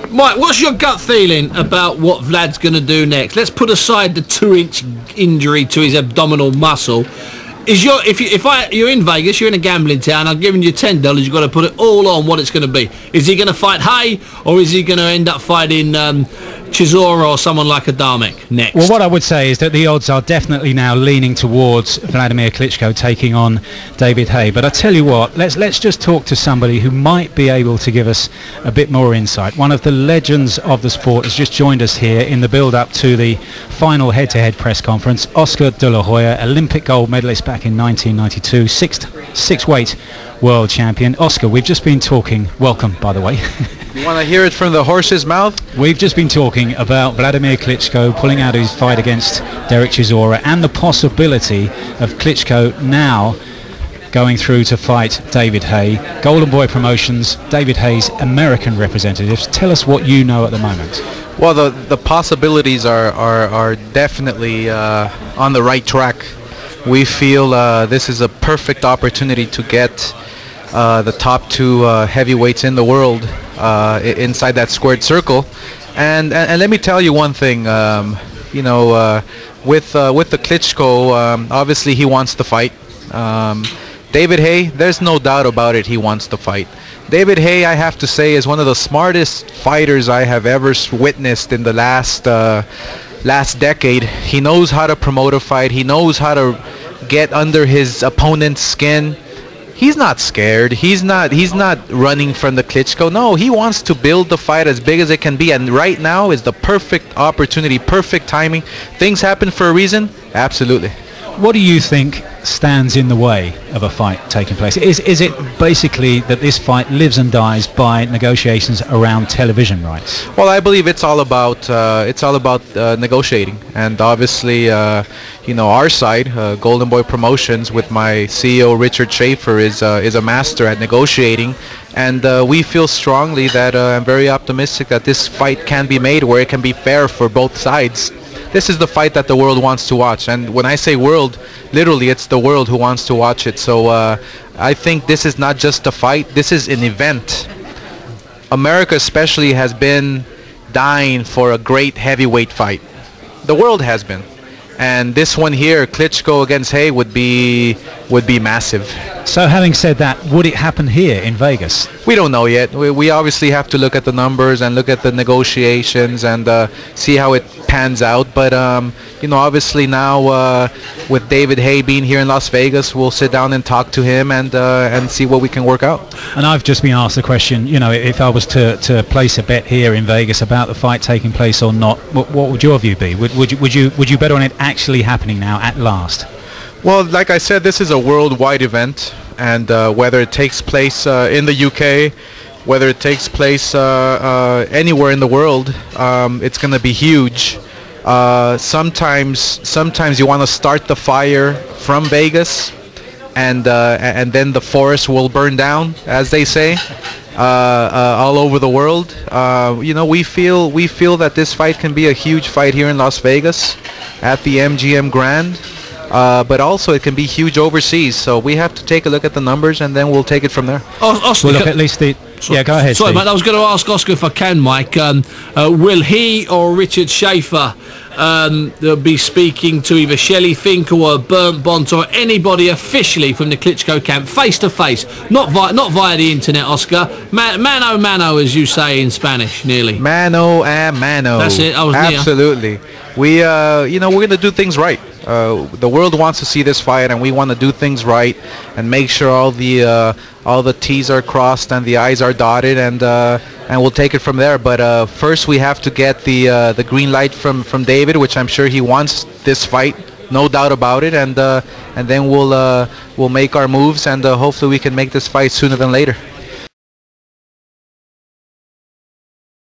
Mike, what's your gut feeling about what Vlad's going to do next? Let's put aside the 2-inch injury to his abdominal muscle. You're in Vegas, you're in a gambling town, I'm giving you $10, you've got to put it all on what it's going to be. Is he going to fight Haye, or is he going to end up fighting Chisora or someone like Adamek next? Well, what I would say is that the odds are definitely now leaning towards Wladimir Klitschko taking on David Haye. But I tell you what, let's just talk to somebody who might be able to give us a bit more insight. One of the legends of the sport has just joined us here in the build-up to the final head-to-head press conference. Oscar De La Hoya, Olympic gold medalist back in 1992, six-weight world champion. Oscar, we've just been talking, welcome by the way. You want to hear it from the horse's mouth? We've just been talking about Wladimir Klitschko pulling out his fight against Derek Chisora and the possibility of Klitschko now going through to fight David Haye. Golden Boy Promotions, David Haye's American representatives. Tell us what you know at the moment. Well, the possibilities are definitely on the right track. We feel this is a perfect opportunity to get the top two heavyweights in the world inside that squared circle. And let me tell you one thing, you know, with the Klitschko, obviously he wants to fight. David Haye, there's no doubt about it, he wants to fight. David Haye, I have to say, is one of the smartest fighters I have ever witnessed in the last decade. He knows how to promote a fight. He knows how to get under his opponent's skin. He's not scared. He's not running from the Klitschko. No, he wants to build the fight as big as it can be, and right now is the perfect opportunity, perfect timing. Things happen for a reason. Absolutely. What do you think stands in the way of a fight taking place? Is it basically that this fight lives and dies by negotiations around television rights? Well, I believe it's all about negotiating, and obviously, you know, our side, Golden Boy Promotions, with my CEO Richard Schaefer, is a master at negotiating, and we feel strongly that I'm very optimistic that this fight can be made where it can be fair for both sides. This is the fight that the world wants to watch, and when I say world, literally it's the world who wants to watch it. So I think this is not just a fight, this is an event. America especially has been dying for a great heavyweight fight. The world has been. And this one here, Klitschko against Haye, would be massive. So having said that, would it happen here in Vegas? We don't know yet. We obviously have to look at the numbers and look at the negotiations and see how it pans out. But you know, obviously now with David Haye being here in Las Vegas, we'll sit down and talk to him and see what we can work out. And I've just been asked the question, you know, if I was to place a bet here in Vegas about the fight taking place or not, what would your view be? Would you bet on it actually happening now at last? Well, like I said, this is a worldwide event, and whether it takes place in the UK, whether it takes place anywhere in the world, it's going to be huge. Sometimes you want to start the fire from Vegas, and then the forest will burn down, as they say, all over the world. You know, we feel that this fight can be a huge fight here in Las Vegas at the MGM Grand. But also it can be huge overseas, so we have to take a look at the numbers and then we'll take it from there. Oscar, we'll look at least the... Yeah, go ahead, Sorry, Steve. mate, I was going to ask Oscar if I can, Mike. Will he or Richard Schaefer be speaking to either Shelley Fink or Bernd Bont or anybody officially from the Klitschko camp, face to face, not via the internet, Oscar? Mano a mano, as you say in Spanish, nearly. Mano a mano. That's it. I was absolutely. We, you know, we're going to do things right. The world wants to see this fight, and we want to do things right and make sure all the T's are crossed and the I's are dotted, and we'll take it from there. But first, we have to get the green light from David, which I'm sure he wants this fight, no doubt about it, and then we'll make our moves, and hopefully we can make this fight sooner than later.